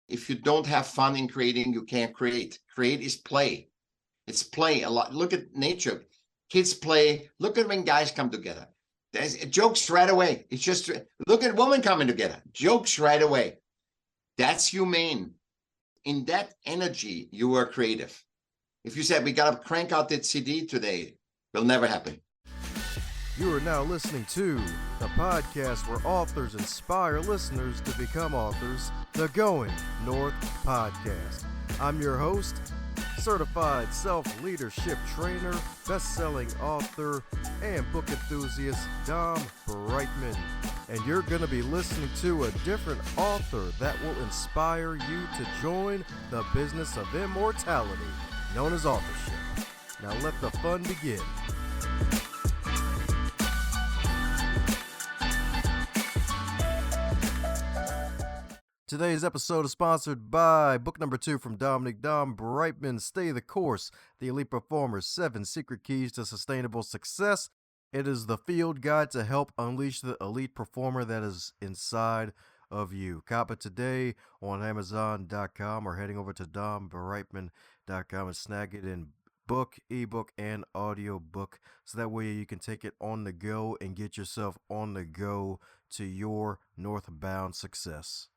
if you don't have fun in creating, you can't create. Create is play. It's play a lot. Look at nature. Kids play. Look at when guys come together. There's jokes right away. It's just look at women coming together. Jokes right away. That's humane. In that energy, you are creative. If you said we got to crank out that CD today, will never happen. You are now listening to the podcast where authors inspire listeners to become authors, the Going North Podcast. I'm your host, certified self-leadership trainer, best-selling author, and book enthusiast, DomBrightmon. And you're going to be listening to a different author that will inspire you to join the business of immortality, known as authorship. Now let the fun begin. Today's episode is sponsored by book number 2 from DomBrightmon, Stay the Course, The Elite Performer's 7 Secret Keys to Sustainable Success. It is the field guide to help unleash the elite performer that is inside of you. Cop it today on Amazon.com or heading over to DomBrightmon.com and snag it in book, ebook, and audiobook, so that way you can take it on the go and get yourself on the go to your northbound success.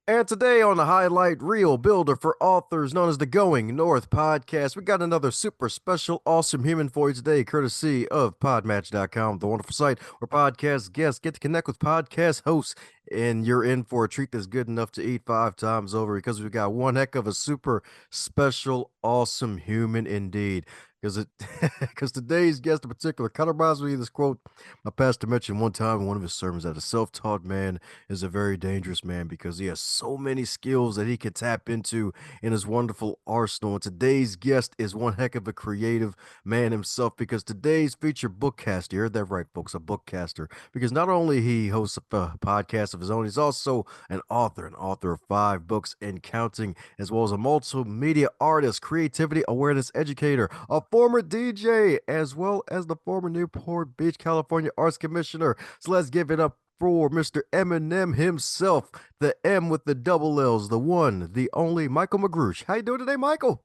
And today on the Highlight Reel Builder for Authors, known as the Going North Podcast, we got another super special, awesome human for you today, courtesy of Podmatch.com, the wonderful site where podcast guests get to connect with podcast hosts, and you're in for a treat that's good enough to eat 5 times over, because we got one heck of a super special, awesome human indeed. Because today's guest in particular kind of reminds me of this quote my pastor mentioned one time in one of his sermons, that a self-taught man is a very dangerous man because he has so many skills that he can tap into in his wonderful arsenal. And today's guest is one heck of a creative man himself, because today's featured bookcaster, you heard that right, folks, a bookcaster, because not only he hosts a podcast of his own, he's also an author of 5 books and counting, as well as a multimedia artist, creativity awareness educator, a former DJ, as well as the former Newport Beach, California Arts Commissioner. So let's give it up for Mr. Eminem himself, the M with the double L's, the one, the only, Michaell Magrutsche. How you doing today, Michael?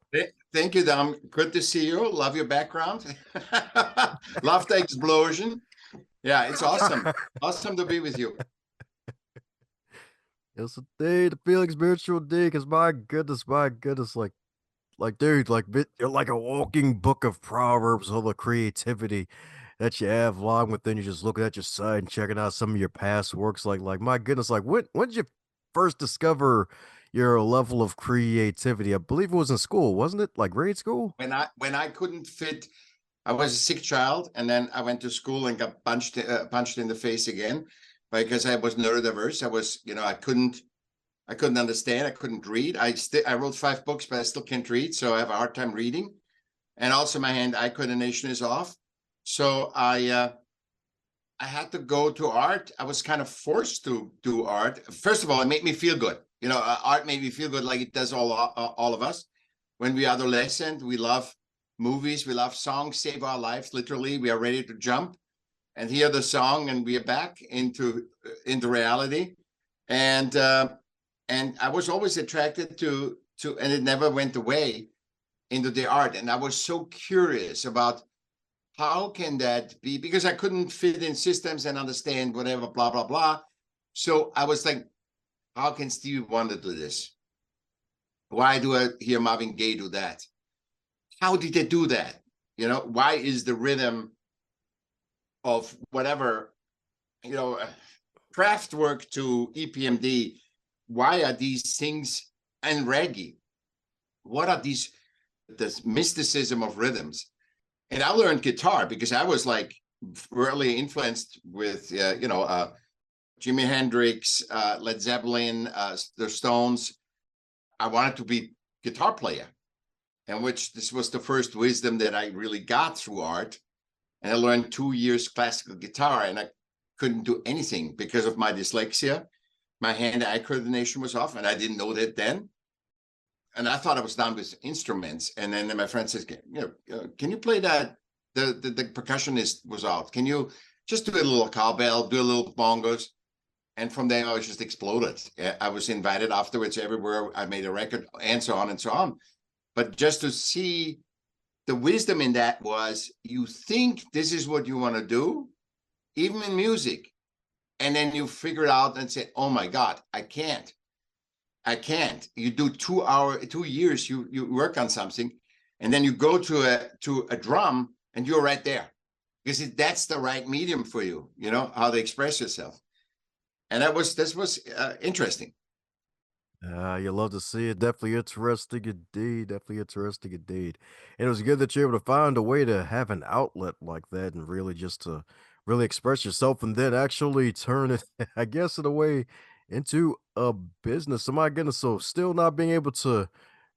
Thank you, Dom. Good to see you. Love your background. Love the explosion. Yeah, it's awesome. Awesome to be with you. It's a day to feel spiritual day, because my goodness, dude, you're like a walking book of Proverbs, all the creativity that you have along within you, just looking at your side and checking out some of your past works. Like my goodness, when did you first discover your level of creativity? I believe it was in school, wasn't it? Like grade school? When I couldn't fit, I was a sick child, and then I went to school and got punched in the face again, because I was neurodiverse. I was, I couldn't understand. I couldn't read. I wrote 5 books, but I still can't read. So I have a hard time reading. And also my hand-eye coordination is off. So I had to go to art. I was kind of forced to do art. First of all, it made me feel good. Art made me feel good, like it does all of us. When we are adolescent, we love movies. We love songs, save our lives. Literally, we are ready to jump and hear the song, and we are back into reality. And I was always attracted to, and it never went away, into the art. And I was so curious about how can that be, because I couldn't fit in systems and understand whatever, blah, blah, blah. So I was like, how can Stevie Wonder do this? Why do I hear Marvin Gaye do that? How did they do that? Why is the rhythm of whatever, craft work to EPMD, why are these things, and reggae, what are this mysticism of rhythms? And I learned guitar because I was like really influenced with Jimi Hendrix, Led Zeppelin, the Stones. I wanted to be guitar player, and this was the first wisdom that I really got through art. And I learned 2 years classical guitar, and I couldn't do anything because of my dyslexia. My hand-eye coordination was off, and I didn't know that then. And I thought I was done with instruments. And then my friend says, can you play that? The percussionist was out. Can you just do a little cowbell, do a little bongos? And from there, I was just exploded. I was invited afterwards everywhere. I made a record and so on and so on. But just to see the wisdom in that was, you think this is what you want to do, even in music. And then you figure it out and say, oh my God, I can't. You do 2 years, you work on something, and then you go to a drum and you're right there. Because that's the right medium for you, how to express yourself. And this was interesting. You love to see it. Definitely interesting indeed. Definitely interesting indeed. And it was good that you're able to find a way to have an outlet like that and really just to really express yourself and then actually turn it, I guess, in a way into a business. So my goodness, so still not being able to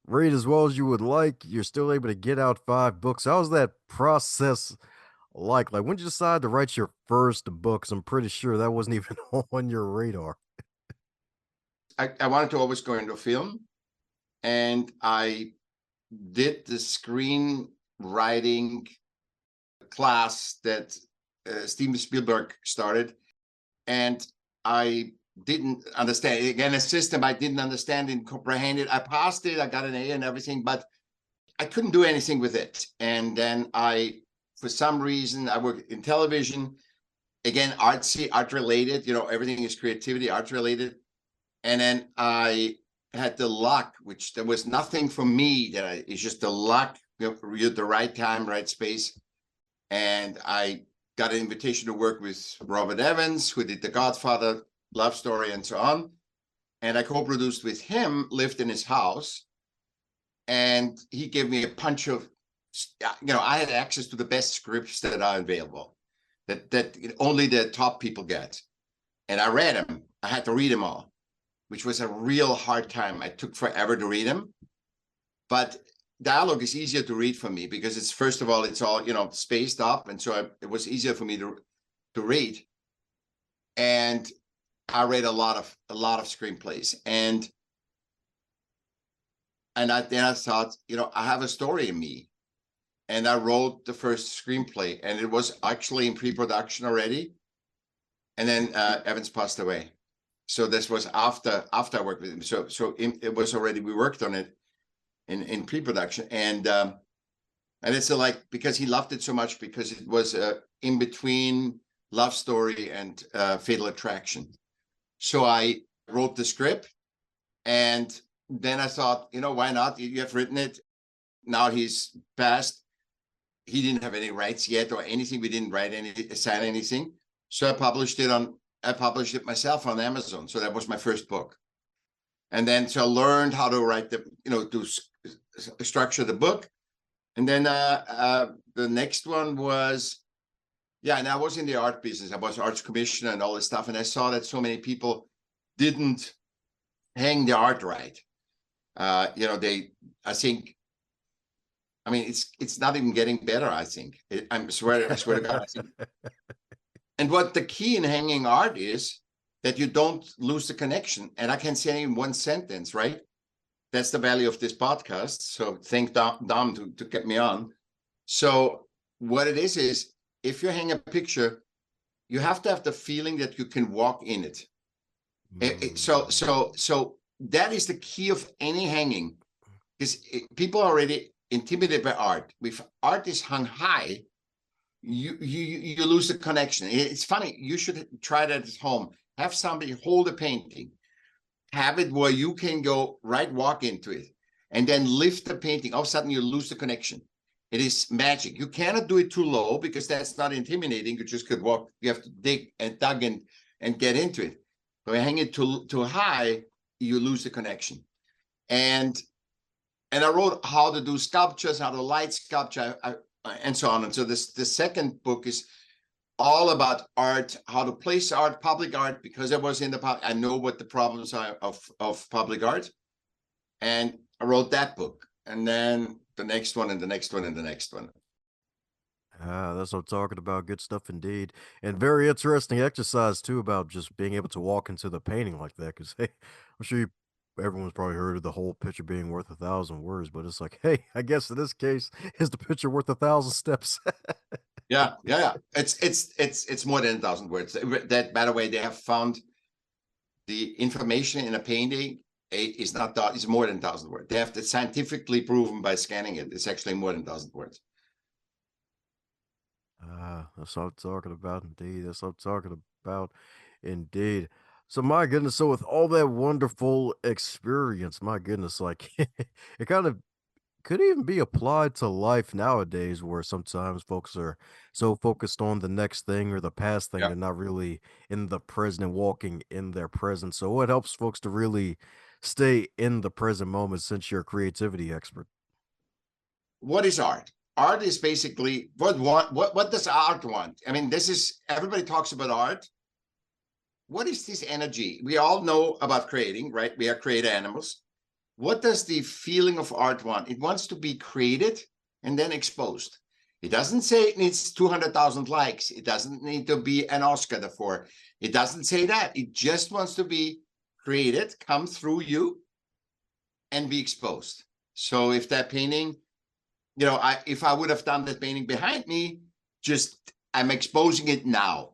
read as well as you would like, you're still able to get out 5 books. How's that process like? Like when did you decide to write your first books? I'm pretty sure that wasn't even on your radar. I wanted to always go into film, and I did the screenwriting class that Steven Spielberg started, and I didn't understand, again, a system I didn't understand and comprehend it. I passed it, I got an A and everything, but I couldn't do anything with it. And then for some reason, I worked in television, again, artsy, art related, everything is creativity, art related. And then I had the luck, which there was nothing for me it's just the luck, the right time, right space. And I got an invitation to work with Robert Evans, who did The Godfather, Love Story, and so on. And I co-produced with him, lived in his house. And he gave me a bunch of, I had access to the best scripts that are available, that only the top people get. And I read them. I had to read them all, which was a real hard time. It took forever to read them. But dialogue is easier to read for me because it's, first of all, it's all, spaced up. And so it was easier for me to read. And I read a lot of screenplays. And then I thought, I have a story in me. And I wrote the first screenplay, and it was actually in pre-production already. And then Evans passed away. So this was after I worked with him. So it was already, we worked on it in pre-production. And it's because he loved it so much, because it was in between Love Story and Fatal Attraction. So I wrote the script, and then I thought, why not? You have written it. Now he's passed. He didn't have any rights yet or anything. We didn't sign anything. So I published it myself on Amazon. So that was my first book. And then so I learned how to write to structure the book. And then the next one was, and I was in the art business. I was arts commissioner and all this stuff. And I saw that so many people didn't hang the art right. I think, it's not even getting better, I think. I swear to God. I think. And what the key in hanging art is that you don't lose the connection. And I can say in one sentence, right? That's the value of this podcast. So thank Dom to get me on. So what it is if you hang a picture, you have to have the feeling that you can walk in it. So that is the key of any hanging, because people are already intimidated by art. If art is hung high, you lose the connection. It's funny. You should try that at home. Have somebody hold a painting, have it where you can walk into it, and then lift the painting. All of a sudden, you lose the connection. It is magic. You cannot do it too low, because that's not intimidating. You just could walk. You have to dig and get into it. But when you hang it too high, you lose the connection. And I wrote how to do sculptures, how to light sculpture, and so on. And so the second book is all about art, how to place art, public art, because I was in the public. I know what the problems are of public art. And I wrote that book. And then the next one, and the next one, and the next one. That's what I'm talking about. Good stuff indeed. And very interesting exercise too about just being able to walk into the painting like that. Cause hey, I'm sure everyone's probably heard of the whole picture being worth 1,000 words, but it's like, hey, I guess in this case, is the picture worth 1,000 steps? Yeah. It's more than 1,000 words. That, by the way, they have found the information in a painting is not that, is more than 1,000 words. They have to scientifically proven by scanning it. It's actually more than 1,000 words. That's what I'm talking about, indeed. That's what I'm talking about, indeed. So, my goodness, so with all that wonderful experience, my goodness, like it kind of could even be applied to life nowadays, where sometimes folks are so focused on the next thing or the past thing, Yeah. they're not really in the present and walking in their present. So, what helps folks to really stay in the present moment since you're a creativity expert? What is art? Art is basically what does art want? I mean, this is, everybody talks about art. What is this energy? We all know about creating, right? We are creative animals. What does the feeling of art want? It wants to be created and then exposed. It doesn't say it needs 200,000 likes. It doesn't need to be an Oscar for. It doesn't say that. It just wants to be created, come through you, and be exposed. So if that painting, if I would have done that painting behind me, I'm exposing it now.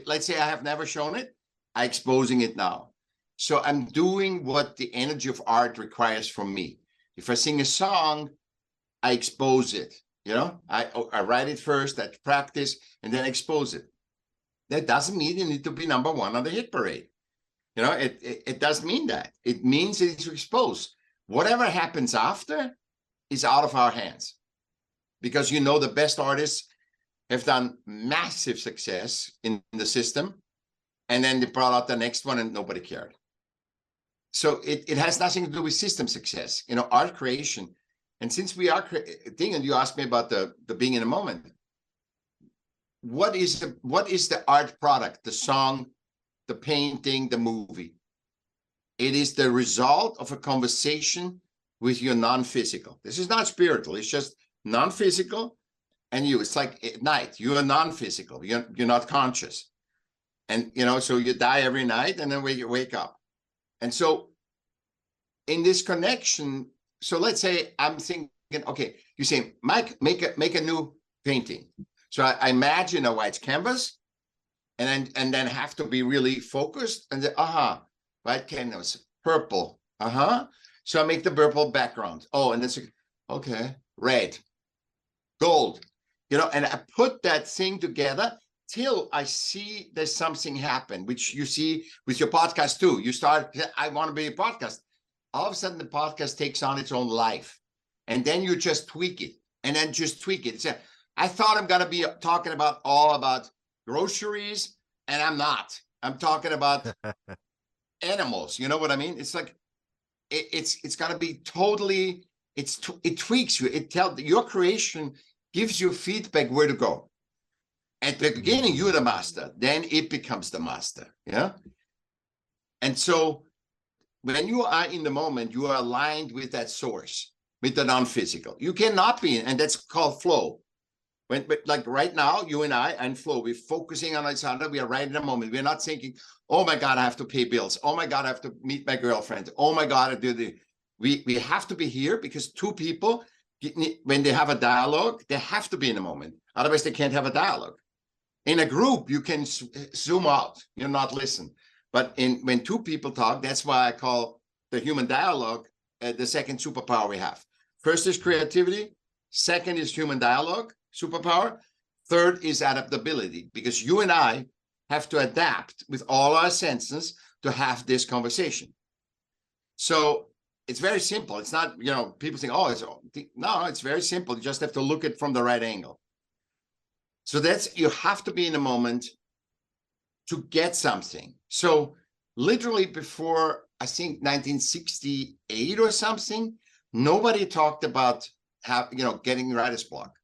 Let's say I have never shown it, I'm exposing it now. So I'm doing what the energy of art requires from me. If I sing a song, I expose it. I write it first, I practice, and then expose it. That doesn't mean you need to be number one on the hit parade. It doesn't mean that. It means it's exposed. Whatever happens after is out of our hands. Because the best artists have done massive success in the system, and then they brought out the next one and nobody cared. So it has nothing to do with system success, art creation. And since we are and you asked me about the being in a moment, what is the art product, the song, the painting, the movie? It is the result of a conversation with your non-physical. This is not spiritual, it's just non-physical. And it's like at night, you are non-physical, you're not conscious. And so you die every night, and then you wake up. And so in this connection, so let's say I'm thinking, okay, you say, Mike, make a new painting. So I imagine a white canvas, and then have to be really focused, and then, white canvas, purple, so I make the purple background. Oh, and then okay, red, gold, and I put that thing together till I see there's something happen, which you see with your podcast too. You start, I want to be a podcast. All of a sudden, the podcast takes on its own life. And then you just tweak it, and then just tweak it. I thought I'm going to be talking all about groceries, and I'm not. I'm talking about animals. You know what I mean? It's like, it's got to be totally, it tweaks you. It tells your creation, gives you feedback where to go. At the beginning, you're the master. Then it becomes the master. Yeah. And so when you are in the moment, you are aligned with that source, with the non-physical. You cannot be, and that's called flow. But like right now, you and I are in flow. We're focusing on each other. We are right in the moment. We're not thinking, oh my God, I have to pay bills. Oh my God, I have to meet my girlfriend. Oh my God, I do the. We have to be here because two people, when they have a dialogue, they have to be in the moment. Otherwise, they can't have a dialogue. In a group, you can zoom out. You're not listen. But when two people talk, that's why I call the human dialogue the second superpower we have. First is creativity. Second is human dialogue, superpower. Third is adaptability, because you and I have to adapt with all our senses to have this conversation. So it's very simple. It's not, people think, no, it's very simple. You just have to look at it from the right angle. So you have to be in the moment to get something. So literally before, I think 1968 or something, nobody talked about getting writer's block.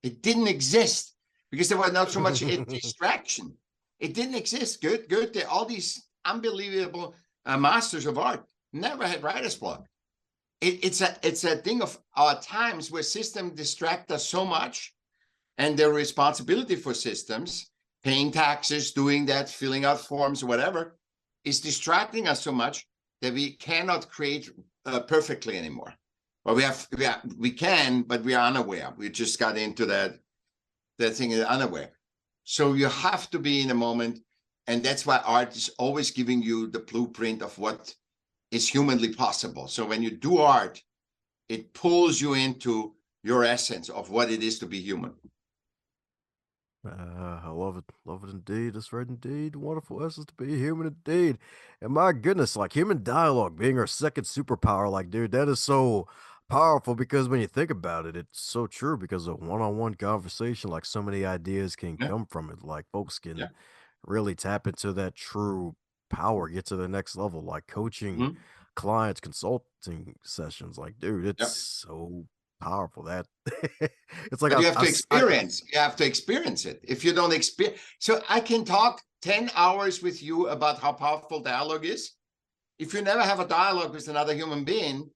It didn't exist because there was not so much distraction. It didn't exist. Good. All these unbelievable masters of art never had writer's block. It's a thing of our times where systems distract us so much, and their responsibility for systems, paying taxes, doing that, filling out forms, whatever, is distracting us so much that we cannot create perfectly anymore. Well, we can, but we are unaware. We just got into that thing unaware. So you have to be in a moment. And that's why art is always giving you the blueprint of what is humanly possible. So when you do art, it pulls you into your essence of what it is to be human. I love it. Love it indeed. That's right indeed. Wonderful essence to be human indeed. And my goodness, like human dialogue being our second superpower, like, dude, that is so powerful because when you think about it, it's so true because a one-on-one conversation, like so many ideas can Yeah, come from it. Like folks yeah. can really tap into that true power, get to the next level, like coaching Mhm. clients, consulting sessions. Like, dude, it's Yeah. so powerful that it's like But you have I, to s- I experience. You have to experience it. If you don't experience, so I can talk 10 hours with you about how powerful dialogue is. If you never have a dialogue with another human being,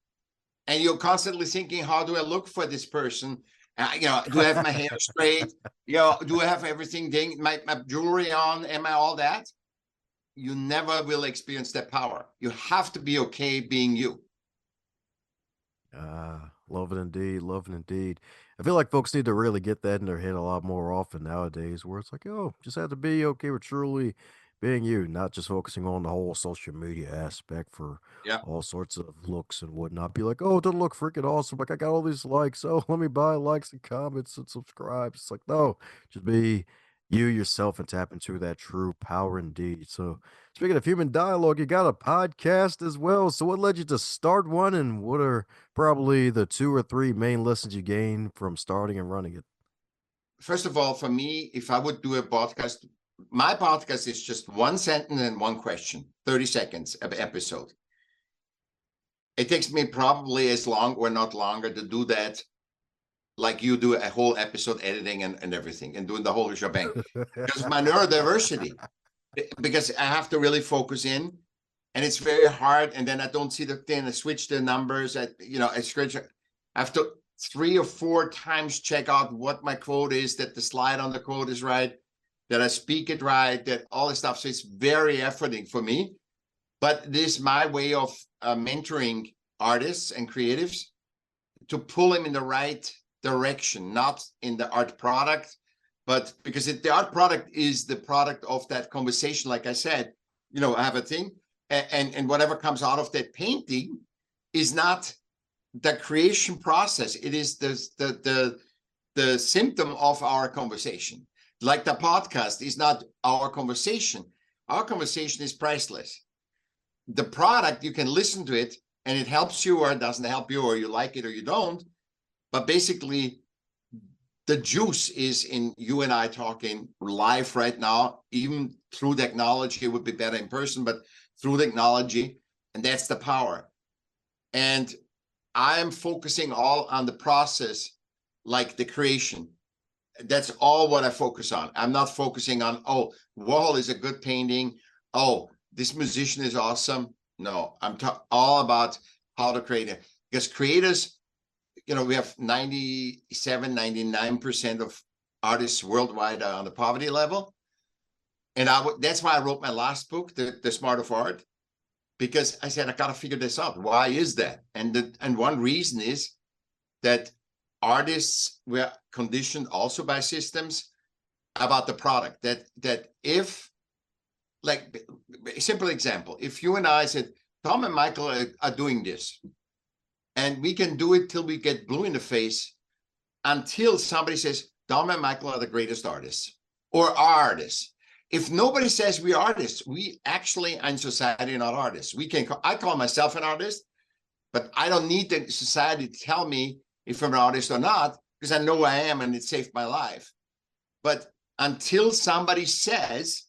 and you're constantly thinking, how do I look for this person? Do I have my hair straight? Do I have everything, my jewelry on? Am I all that? You never will experience that power. You have to be okay being you. Love it indeed, love it indeed. I feel like folks need to really get that in their head a lot more often nowadays, where it's like, oh, just have to be okay with truly being you, not just focusing on the whole social media aspect for Yeah. all sorts of looks and whatnot. Be like, oh, it doesn't look freaking awesome. Like I got all these likes. Oh, let me buy likes and comments and subscribe. It's like, no, just be you yourself and tap into that true power indeed. So speaking of human dialogue, you got a podcast as well. So what led you to start one and what are probably the 2 or 3 main lessons you gained from starting and running it? First of all, for me, if I would do a podcast, my podcast is just one sentence and one question, 30 seconds of episode. It takes me probably as long or not longer to do that, like you do a whole episode editing and everything and doing the whole shebang. Because my neurodiversity, because I have to really focus in and it's very hard. And then I don't see the thing. I switch the numbers. I switch. I have to 3 or 4 times check out what my quote is, that the slide on the quote is right, that I speak it right, that all this stuff. So it's very efforting for me. But this is my way of mentoring artists and creatives to pull them in the right direction, not in the art product, but because the art product is the product of that conversation. Like I said, I have a thing, and whatever comes out of that painting is not the creation process. It is the symptom of our conversation. Like the podcast is not our conversation. Our conversation is priceless. The product, you can listen to it and it helps you or it doesn't help you, or you like it or you don't. But basically, the juice is in you and I talking live right now. Even through technology, it would be better in person, but through technology, and that's the power. And I am focusing all on the process, like the creation. That's all what I focus on. I'm not focusing on, oh, Warhol is a good painting. Oh, this musician is awesome. No, I'm all about how to create it. Because creators, we have 97, 99% of artists worldwide are on the poverty level. And that's why I wrote my last book, The Smart of Art, because I said, I got to figure this out. Why is that? And one reason is that artists were conditioned also by systems about the product, that if, like, a simple example, if you and I said, Tom and Michaell are doing this, and we can do it till we get blue in the face, until somebody says, Tom and Michaell are the greatest artists, or are artists. If nobody says we are artists, we actually in society are not artists. I call myself an artist, but I don't need the society to tell me if I'm an artist or not, because I know I am and it saved my life. But until somebody says,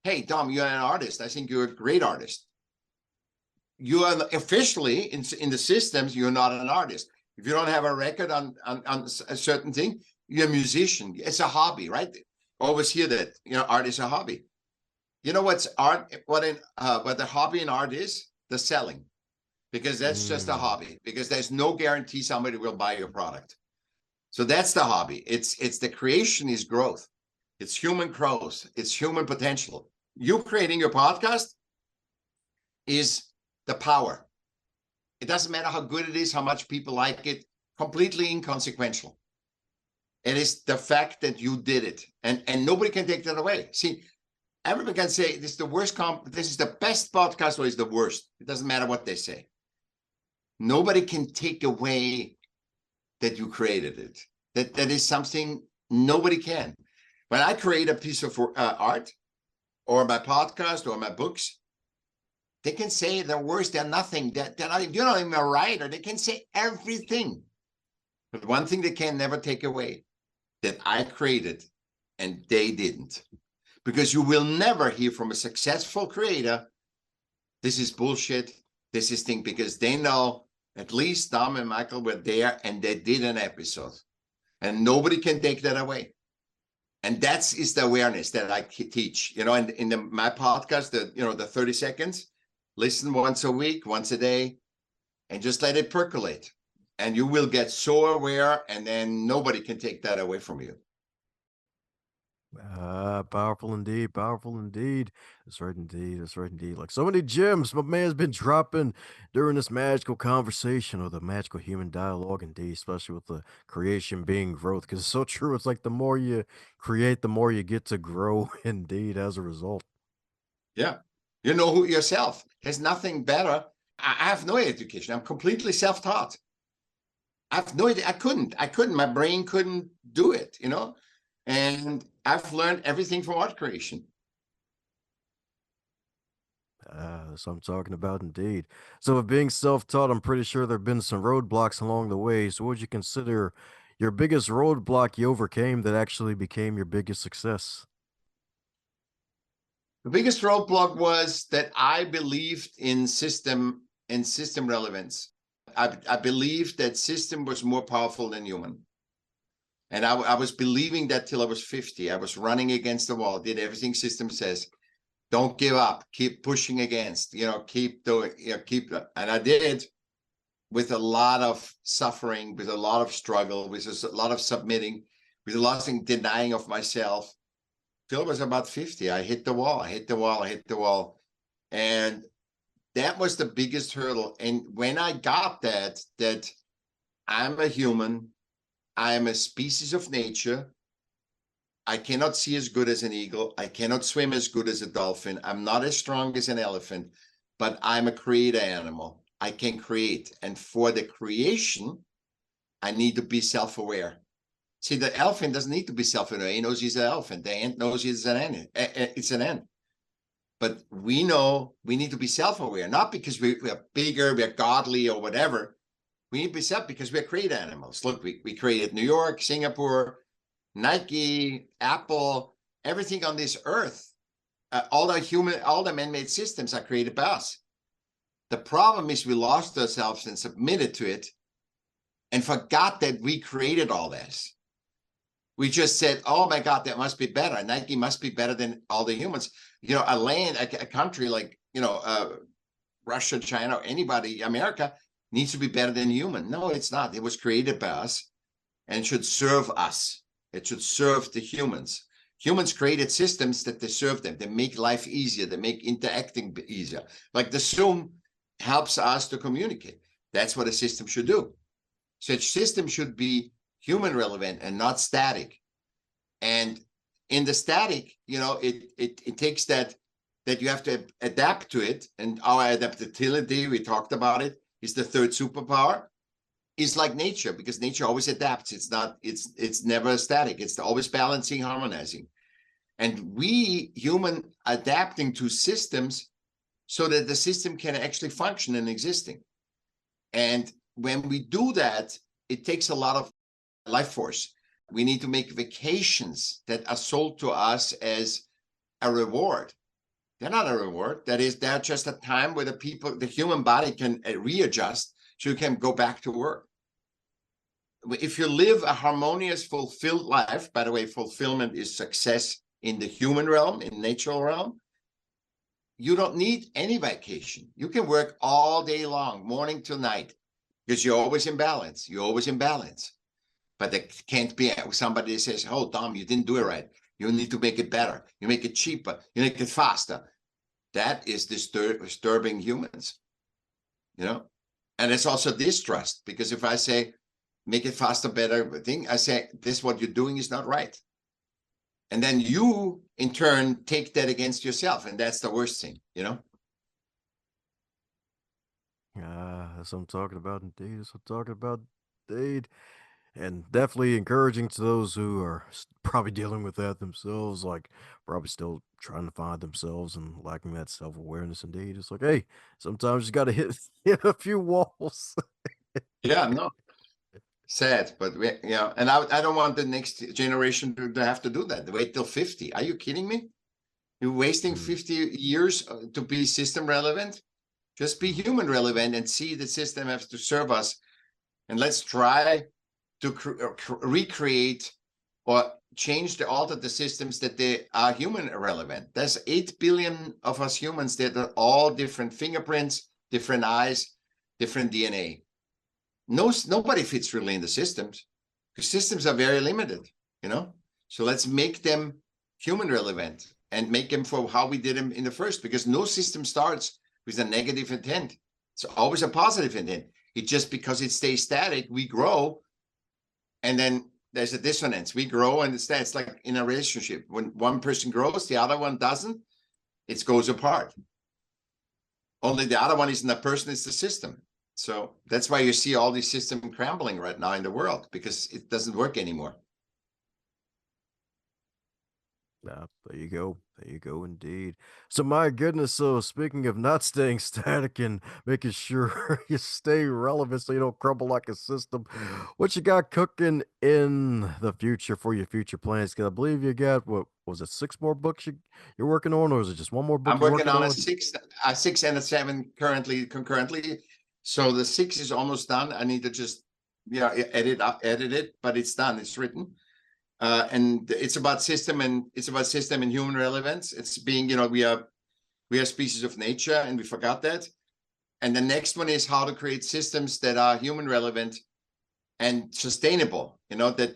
hey, Tom, you're an artist, I think you're a great artist, you are officially in the systems, you're not an artist. If you don't have a record on a certain thing, you're a musician. It's a hobby, right? Always hear that, art is a hobby. You know what's art? What the hobby in art is? The selling, because that's just a Mm. hobby. Because there's no guarantee somebody will buy your product. So that's the hobby. It's the creation is growth. It's human growth. It's human potential. You creating your podcast is the power. It doesn't matter how good it is, how much people like it, completely inconsequential. It is the fact that you did it, and nobody can take that away. See, everybody can say this is the worst this is the best podcast or it's the worst. It doesn't matter what they say. Nobody can take away that you created it. That is something nobody can. When I create a piece of art or my podcast or my books, they can say they're worse, they're nothing, you're not even a writer. They can say everything. But one thing they can never take away, that I created and they didn't. Because you will never hear from a successful creator, this is bullshit, this is thing, because they know at least Dom and Michaell were there and they did an episode. And nobody can take that away. And that is the awareness that I teach. And in my podcast, the 30 seconds, listen once a week, once a day, and just let it percolate. And you will get so aware, and then nobody can take that away from you. Powerful indeed, powerful indeed. That's right indeed, that's right indeed. Like so many gems my man's been dropping during this magical conversation or the magical human dialogue indeed, especially with the creation being growth. Because it's so true. It's like the more you create, the more you get to grow indeed as a result. Yeah. You know who yourself. There's nothing better. I have no education. I'm completely self-taught. I have no idea. I couldn't. My brain couldn't do it, And I've learned everything from art creation. That's what I'm talking about indeed. So with being self-taught, I'm pretty sure there have been some roadblocks along the way. So what would you consider your biggest roadblock you overcame that actually became your biggest success? The biggest roadblock was that I believed in system relevance. I believed that system was more powerful than human. And I was believing that till I was 50. I was running against the wall, did everything system says. Don't give up, keep pushing against, keep doing, and I did, with a lot of suffering, with a lot of struggle, with a lot of submitting, with a lot of denying of myself. Till I was about 50, I hit the wall, And that was the biggest hurdle. And when I got that I'm a human, I am a species of nature, I cannot see as good as an eagle, I cannot swim as good as a dolphin, I'm not as strong as an elephant, but I'm a creator animal. I can create. And for the creation, I need to be self-aware. See, the elephant doesn't need to be self-aware. He knows he's an elephant. The ant knows he's an ant. It's an ant. But we know we need to be self-aware, not because we are bigger, we're godly or whatever. We need to be self because we're creative animals. Look, we created New York, Singapore, Nike, Apple, everything on this earth. All the man-made systems are created by us. The problem is we lost ourselves and submitted to it and forgot that we created all this. We just said, oh my God, that must be better. Nike must be better than all the humans. A country like, Russia, China, or anybody, America, needs to be better than human. No, it's not. It was created by us and should serve us. It should serve the humans. Humans created systems that they serve them. They make life easier. They make interacting easier. Like the Zoom helps us to communicate. That's what a system should do. Such system should be human relevant and not static. And in the static, it takes that you have to adapt to it. And our adaptability, we talked about it, is the third superpower. Is like nature, because nature always adapts. It's never static. It's always balancing, harmonizing. And we human adapting to systems so that the system can actually function and existing. And when we do that, it takes a lot of life force. We need to make vacations that are sold to us as a reward. They're not a reward. They're just a time where the human body can readjust so you can go back to work. If you live a harmonious, fulfilled life, by the way, fulfillment is success in the human realm, in natural realm, you don't need any vacation. You can work all day long, morning till night, because you're always in balance. You're always in balance. But there can't be somebody that says, oh, Dom, you didn't do it right. You need to make it better. You make it cheaper. You make it faster. That is disturbing humans, And it's also distrust, because if I say, make it faster, better thing, I say, this, what you're doing is not right. And then you, in turn, take that against yourself. And that's the worst thing, you know? That's what I'm talking about indeed. That's what I'm talking about indeed. And definitely encouraging to those who are probably dealing with that themselves, like probably still trying to find themselves and lacking that self awareness. Indeed, it's like, hey, sometimes you got to hit hit a few walls. Yeah, no, sad, but and I don't want the next generation to have to do that. Wait till 50. Are you kidding me? You're wasting Mm. 50 years to be system relevant. Just be human relevant and see the system has to serve us. And let's try to recreate or alter the systems that they are human relevant. There's 8 billion of us humans that are all different fingerprints, different eyes, different DNA. Nobody fits really in the systems because systems are very limited, you know? So let's make them human relevant and make them for how we did them in the first, because no system starts with a negative intent. It's always a positive intent. It just, because it stays static, we grow, and then there's a dissonance. We grow and it's like in a relationship. When one person grows, the other one doesn't, it goes apart. Only the other one isn't the person, it's the system. So that's why you see all these systems crumbling right now in the world, because it doesn't work anymore. There you go. There you go, indeed. So, my goodness. So, speaking of not staying static and making sure you stay relevant so you don't crumble like a system, what you got cooking in the future for your future plans? Because I believe you got, what was it, 6 more books you're working on, or is it just 1 more book I'm you're working working on on? a six and a seven concurrently. So the 6 is almost done. I need to just edit it, but it's done. It's written. And it's about system and human relevance. It's being, we are species of nature, and we forgot that. And the next one is how to create systems that are human relevant and sustainable. That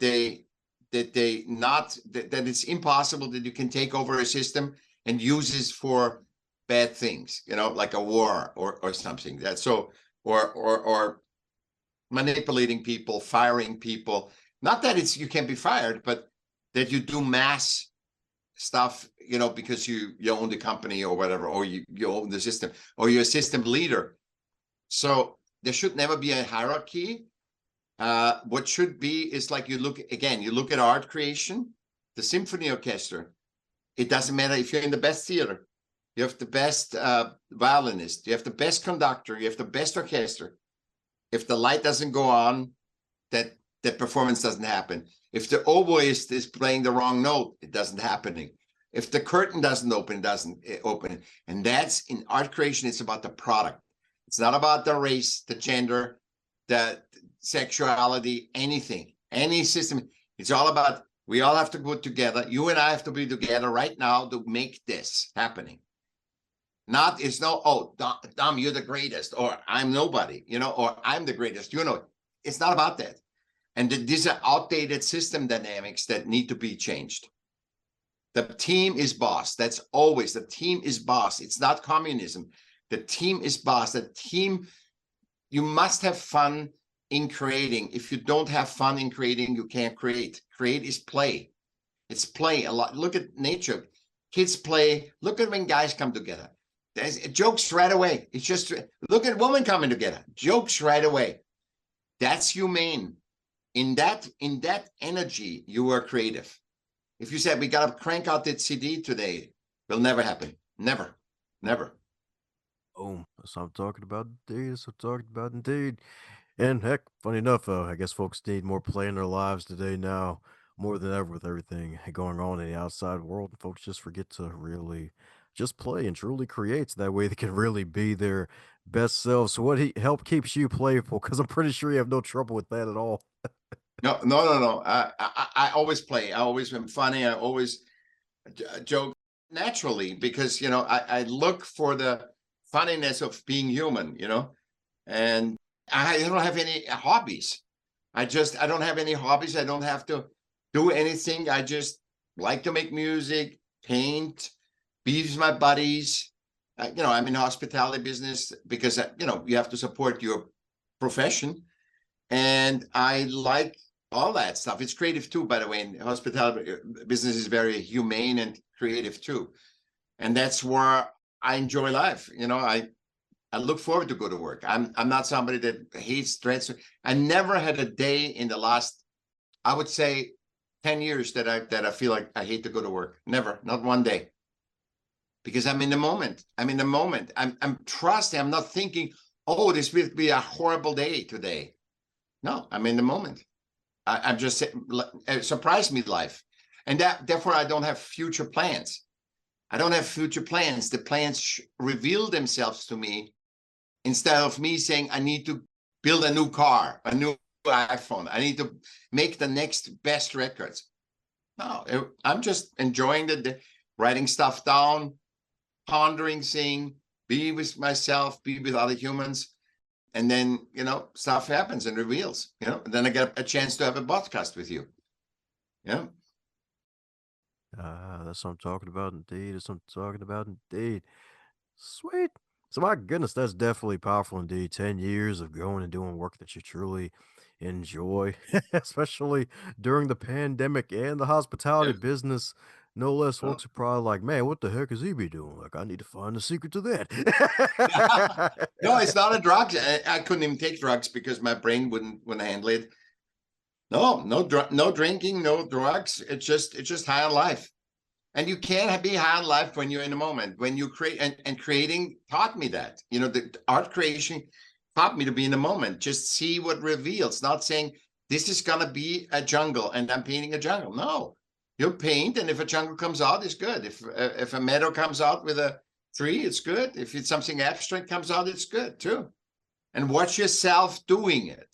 it's impossible that you can take over a system and use it for bad things, like a war or something. That so or manipulating people, firing people. Not that you can't be fired, but that you do mass stuff, because you own the company or whatever, or you own the system, or you're a system leader. So there should never be a hierarchy. What should be is, like, you look at art creation, the symphony orchestra. It doesn't matter if you're in the best theater, you have the best violinist, you have the best conductor, you have the best orchestra. If the light doesn't go on, that performance doesn't happen. If the oboist is playing the wrong note, it doesn't happen. If the curtain doesn't open, it doesn't open. And that's, in art creation, it's about the product. It's not about the race, the gender, the sexuality, anything, any system. It's all about, we all have to go together. You and I have to be together right now to make this happening. It's no, oh, Dom, you're the greatest, or I'm nobody, or I'm the greatest, it's not about that. And these are outdated system dynamics that need to be changed. The team is boss. That's always, the team is boss. It's not communism. The team is boss. The team, you must have fun in creating. If you don't have fun in creating, you can't create. Create is play. It's play a lot. Look at nature. Kids play. Look at when guys come together. There's jokes right away. It's just, look at women coming together. Jokes right away. That's humane. In that energy, you are creative. If you said, we got to crank out that CD today, will never happen. Never. Boom. That's what I'm talking about indeed. That's what I'm talking about indeed. And heck, funny enough, I guess folks need more play in their lives today now, more than ever, with everything going on in the outside world. And folks just forget to really just play and truly create, so that way they can really be their best selves. So what help keeps you playful? Because I'm pretty sure you have no trouble with that at all. No. I always play. I always am funny. I always joke naturally, because, I look for the funniness of being human, and I don't have any hobbies. I don't have any hobbies. I don't have to do anything. I just like to make music, paint, be with my buddies. I'm in hospitality business because, you have to support your profession. And I like all that stuff. It's creative too, by the way. And hospitality business is very humane and creative too. And that's where I enjoy life. I look forward to go to work. I'm not somebody that hates threats. I never had a day in the last, I would say, 10 years that I feel like I hate to go to work. Never, not one day. Because I'm in the moment. I'm in the moment. I'm trusting. I'm not thinking, oh, this will be a horrible day today. No, I'm in the moment. I'm just surprise me life. And therefore I don't have future plans. I don't have future plans. The plans reveal themselves to me instead of me saying, I need to build a new car, a new iPhone. I need to make the next best records. No, I'm just enjoying the writing stuff down, pondering, seeing, be with myself, be with other humans. And then, stuff happens and reveals, and then I get a chance to have a podcast with you. Yeah. That's what I'm talking about, indeed. That's what I'm talking about, indeed. Sweet. So, my goodness, that's definitely powerful, indeed. 10 years of going and doing work that you truly enjoy, especially during the pandemic and the hospitality Yeah. business. No less, Oh. folks are probably like, man, what the heck is he be doing? Like, I need to find the secret to that. No, it's not a drug. I couldn't even take drugs because my brain wouldn't handle it. No, no drinking, no drugs. It's just high on life. And you can't be high on life when you're in the moment. When you create and creating taught me that. The art creation taught me to be in the moment. Just see what reveals. Not saying this is gonna be a jungle and I'm painting a jungle. No, you paint, and if a jungle comes out, it's good. If a meadow comes out with a tree, it's good. If it's something abstract comes out, it's good too. And watch yourself doing it.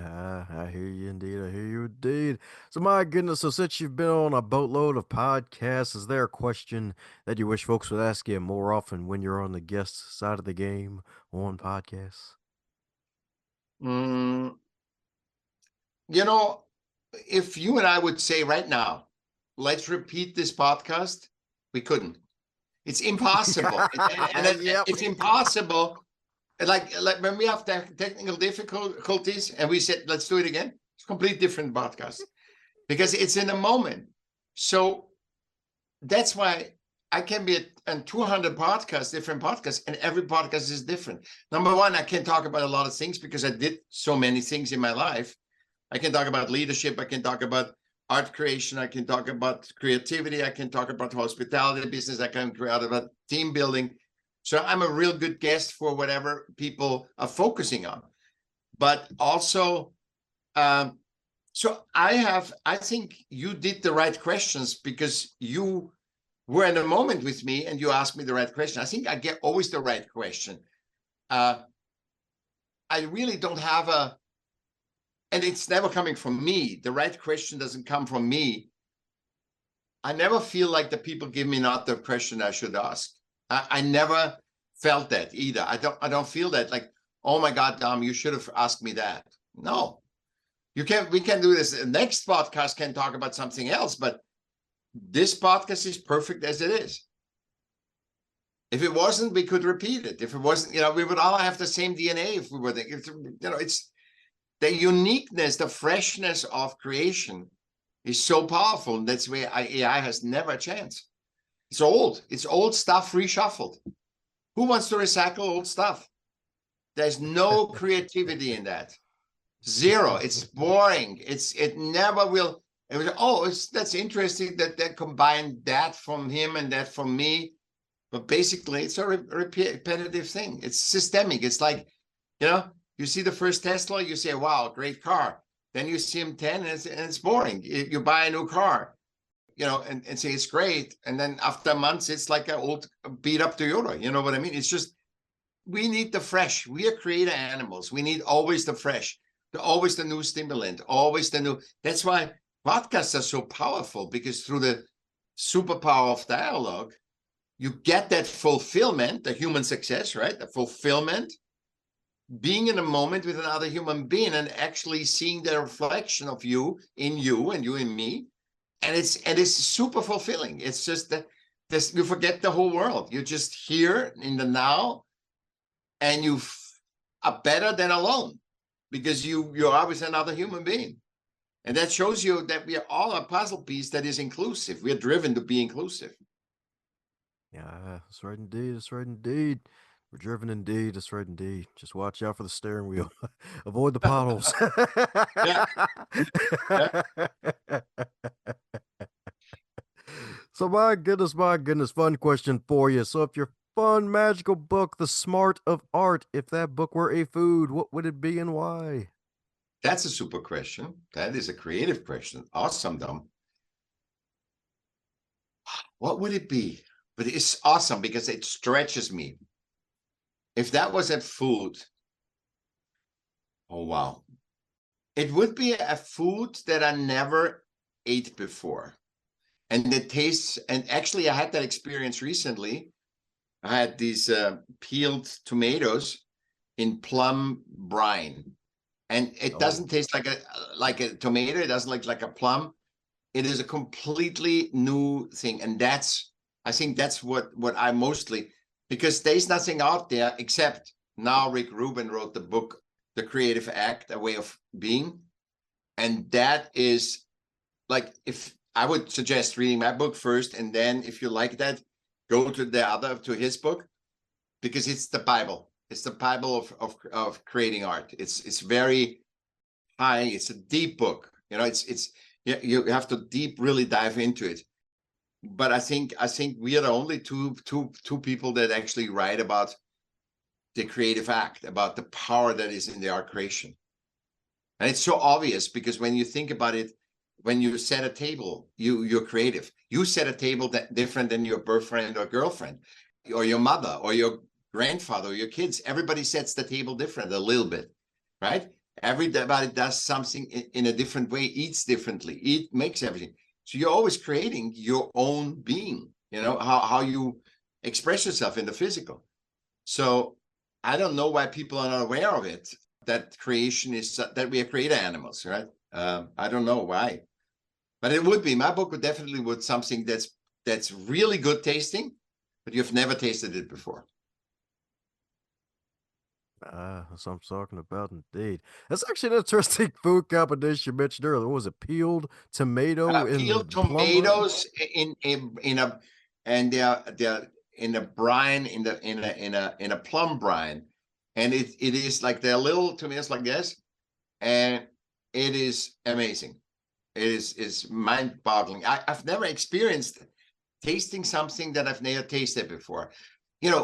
Yeah, I hear you indeed. I hear you indeed. So, my goodness, so since you've been on a boatload of podcasts, is there a question that you wish folks would ask you more often when you're on the guest side of the game on podcasts? Mm, if you and I would say right now, let's repeat this podcast, we couldn't. It's impossible. Yep. It's impossible. Like when we have technical difficulties and we said, let's do it again, it's a completely different podcast because it's in a moment. So that's why I can be on 200 podcasts, different podcasts, and every podcast is different. Number one, I can talk about a lot of things because I did so many things in my life. I can talk about leadership. I can talk about art creation. I can talk about creativity. I can talk about hospitality business. I can talk about team building. So I'm a real good guest for whatever people are focusing on. But also, so I think you did the right questions because you were in a moment with me and you asked me the right question. I think I get always the right question. I really don't have and it's never coming from me. The right question doesn't come from me. I never feel like the people give me not the question I should ask. I never felt that either. I don't feel that like, oh my God, Dom, you should have asked me that. No, we can do this. The next podcast can talk about something else, but this podcast is perfect as it is. If it wasn't, we could repeat it. If it wasn't, we would all have the same DNA if we were there. It's the uniqueness, the freshness of creation is so powerful. And that's where AI has never a chance. It's old. It's old stuff reshuffled. Who wants to recycle old stuff? There's no creativity in that. Zero. It's boring. It never will. It was, that's interesting that they combined that from him and that from me. But basically, it's a repetitive thing. It's systemic. It's like, you see the first Tesla, you say, wow, great car. Then you see him 10 and it's boring. You buy a new car, and say it's great. And then after months, it's like an old beat up Toyota. You know what I mean? It's just, we need the fresh. We are creative animals. We need always the fresh, always the new stimulant, always the new. That's why podcasts are so powerful, because through the superpower of dialogue, you get that fulfillment, the human success, right? The fulfillment, being in a moment with another human being and actually seeing the reflection of you in you and you in me. And it's super fulfilling. It's just that you forget the whole world. You're just here in the now, and you are better than alone, because you're always another human being. And that shows you that we are all a puzzle piece that is inclusive. We are driven to be inclusive. Yeah, that's right indeed. That's right indeed. We're driven indeed. That's right indeed. Just watch out for the steering wheel. Avoid the potholes. Yeah. Yeah. So my goodness, fun question for you. So if your fun, magical book, The Smart of Art, if that book were a food, what would it be and why? That's a super question. That is a creative question. Awesome, Dom. What would it be? But it's awesome because it stretches me. If that was a food, oh wow. It would be a food that I never ate before. And the tastes, and actually I had that experience recently. I had these peeled tomatoes in plum brine. And it doesn't taste like a tomato. It doesn't look like a plum. It is a completely new thing. And I think that's what I mostly, because there's nothing out there except now Rick Rubin wrote the book, The Creative Act, A Way of Being. And that is like, if I would suggest reading my book first, and then if you like that, go to his book, because it's the Bible. It's the Bible of creating art. It's very high. It's a deep book. You have to really dive into it. But I think we are the only two people that actually write about the creative act, about the power that is in the art creation. And it's so obvious, because when you think about it, when you set a table, you're creative. You set a table that different than your boyfriend or girlfriend, or your mother, or your grandfather, or your kids. Everybody sets the table different a little bit, right? Everybody does something in a different way, eats differently, makes everything. So you're always creating your own being, how you express yourself in the physical. So I don't know why people are not aware of it, that creation is, that we are creator animals, right? I don't know why. But it would be, my book would definitely would something that's really good tasting, but you've never tasted it before. That's what I'm talking about, indeed. That's actually an interesting food combination you mentioned earlier. What was it? Peeled tomato Peeled and plum brine? tomatoes in a, and they're in a brine, in a plum brine, and it is like, they're little tomatoes like this, and it is amazing. It is mind-boggling. I've never experienced tasting something that I've never tasted before.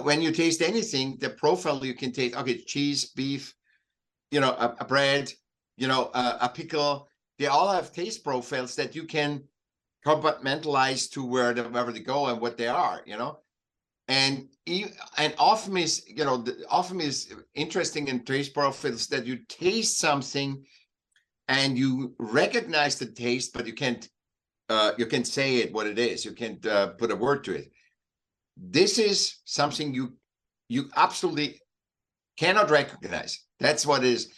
When you taste anything, the profile you can taste, okay, cheese, beef, a bread, a pickle, they all have taste profiles that you can compartmentalize to wherever they go and what they are, and often is interesting in taste profiles that you taste something and you recognize the taste, but you can't say it what it is. You can't put a word to it. This is something you absolutely cannot recognize. That's what it is.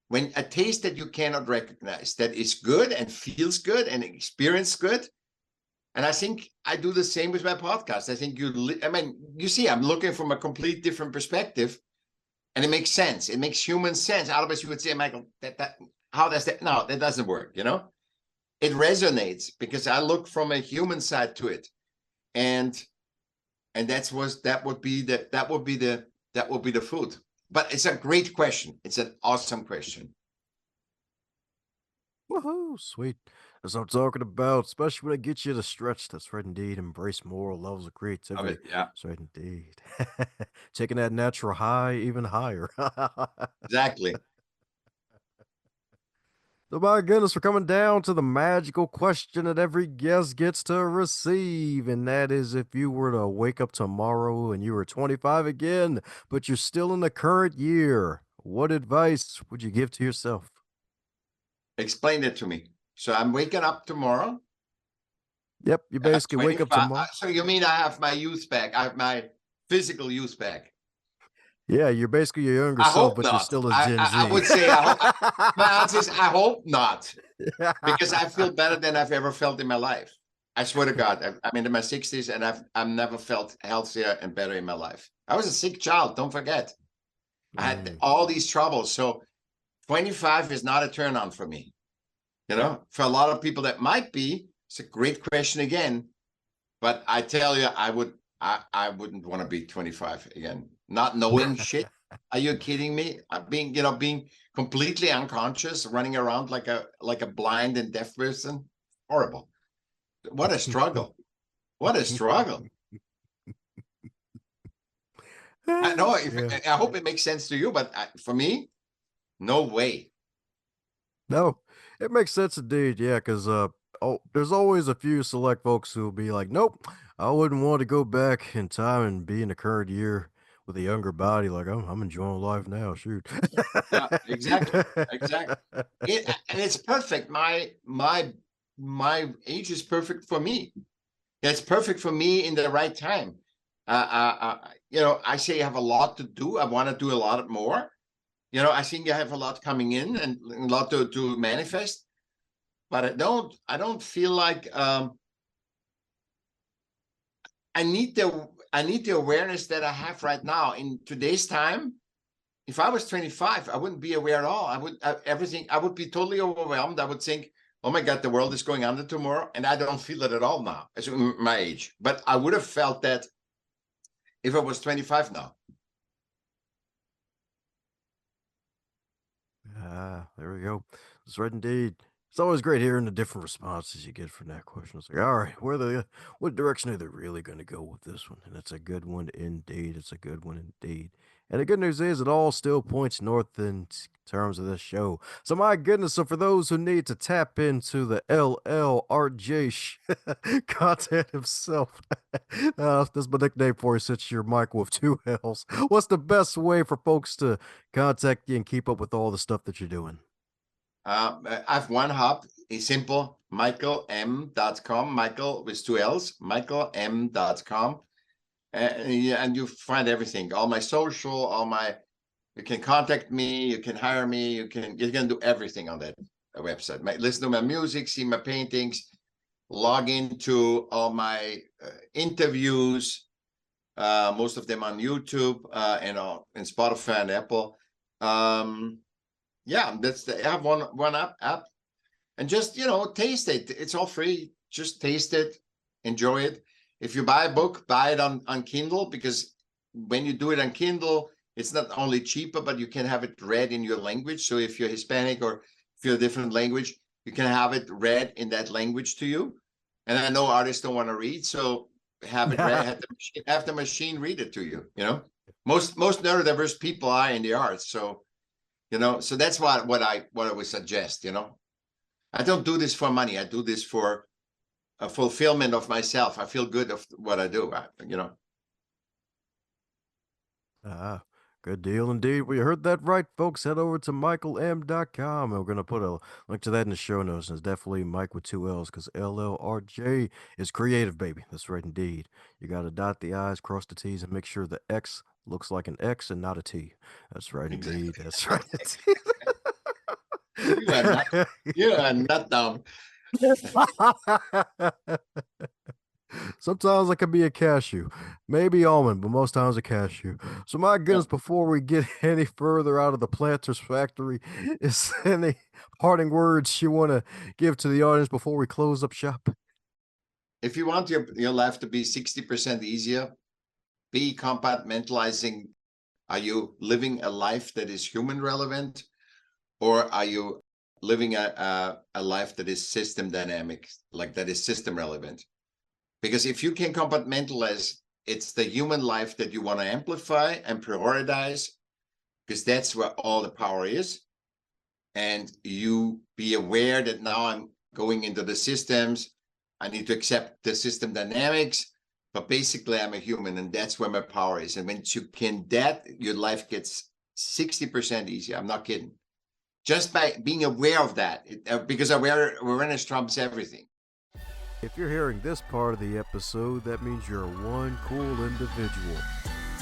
When a taste that you cannot recognize, that is good and feels good and experience good. And I think I do the same with my podcast. I think you see, I'm looking from a complete different perspective, and it makes sense. It makes human sense. Otherwise, you would say, Michael, how does that? No, that doesn't work. It resonates because I look from a human side to it, and that would be the food. But it's a great question. It's an awesome question. Woohoo! Sweet. That's what I'm talking about, especially when it gets you to stretch. That's right indeed. Embrace moral levels of creativity. Yeah, That's right indeed. Taking that natural high even higher. exactly. So my goodness, we're coming down to the magical question that every guest gets to receive, and that is, if you were to wake up tomorrow and you were 25 again, but you're still in the current year, what advice would you give to yourself? Explain it to me. So I'm waking up tomorrow. Yep, you basically wake up 25. tomorrow. So you mean I have my youth back? I have my physical youth back? Yeah, you're basically your younger I self, hope but you're not. still a Gen I Z. would say my answer is I hope not, because I feel better than I've ever felt in my life. I swear to God, I'm in my 60s, and I've never felt healthier and better in my life. I was a sick child. Don't forget, I had all these troubles. So 25 is not a turn on for me. You know, for a lot of people that might be. It's a great question again, but I tell you, I wouldn't want to be 25 again, not knowing shit. Are you kidding me? Being completely unconscious, running around like a blind and deaf person. Horrible. What a struggle. What a struggle. I know. I hope it makes sense to you, but for me, no way. No, it makes sense indeed. Yeah, because there's always a few select folks who will be like, nope, I wouldn't want to go back in time and be in the current year with a younger body. Like I'm enjoying life now. Shoot. Yeah, exactly. Exactly. And it's perfect. My age is perfect for me. It's perfect for me in the right time. I say I have a lot to do. I want to do a lot more. I think I have a lot coming in and a lot to manifest. But I don't feel like I need the awareness that I have right now in today's time. If I was 25, I wouldn't be aware at all. I would be totally overwhelmed. I would think, oh my God, the world is going under tomorrow. And I don't feel it at all now, as my age. But I would have felt that if I was 25 now. There we go. That's right indeed. It's always great hearing the different responses you get from that question. It's like, all right, what direction are they really going to go with this one? And it's a good one indeed. It's a good one indeed. And the good news is it all still points north in terms of this show. So my goodness, so for those who need to tap into the LLRJ content himself, that's my nickname for you since you're Mike with two L's. What's the best way for folks to contact you and keep up with all the stuff that you're doing? I have one hub. It's simple. MichaellM.com. Michael with two L's. MichaellM.com. And you find everything. All my social, you can contact me, you can hire me, you can do everything on that website. Listen to my music, see my paintings, log into all my interviews, most of them on YouTube and Spotify and Apple. I have one app, and just taste it. It's all free. Just taste it, enjoy it. If you buy a book, buy it on Kindle, because when you do it on Kindle, it's not only cheaper, but you can have it read in your language. So if you're Hispanic or if you're a different language, you can have it read in that language to you. And I know artists don't want to read, so have it read, have the machine read it to you. Most neurodiverse people are in the arts, so so that's what I would suggest. I don't do this for money. I do this for a fulfillment of myself. I feel good of what I do. Good deal indeed. We heard that right, folks. Head over to michaellm.com. And we're going to put a link to that in the show notes. And it's definitely Mike with two L's, because LLRJ is creative, baby. That's right indeed. You got to dot the I's, cross the T's, and make sure the X looks like an X and not a T. That's right indeed. That's right. You are not dumb. Sometimes I can be a cashew, maybe almond, but most times a cashew. So my goodness, before we get any further out of the planter's factory, is there any parting words you want to give to the audience before we close up shop? If you want your life to be 60% easier, be compartmentalizing. Are you living a life that is human relevant, or are you living a life that is system dynamic, like that is system relevant? Because if you can compartmentalize, it's the human life that you want to amplify and prioritize, because that's where all the power is. And you be aware that now I'm going into the systems. I need to accept the system dynamics, but basically I'm a human, and that's where my power is. And when you can your life gets 60% easier. I'm not kidding. Just by being aware of that, because awareness trumps everything. If you're hearing this part of the episode, that means you're one cool individual.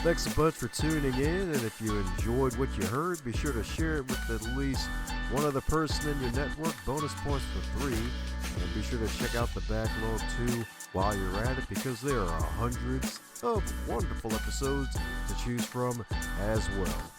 Thanks a bunch for tuning in, and if you enjoyed what you heard, be sure to share it with at least one other person in your network. Bonus points for 3. And be sure to check out the backlog too while you're at it, because there are hundreds of wonderful episodes to choose from as well.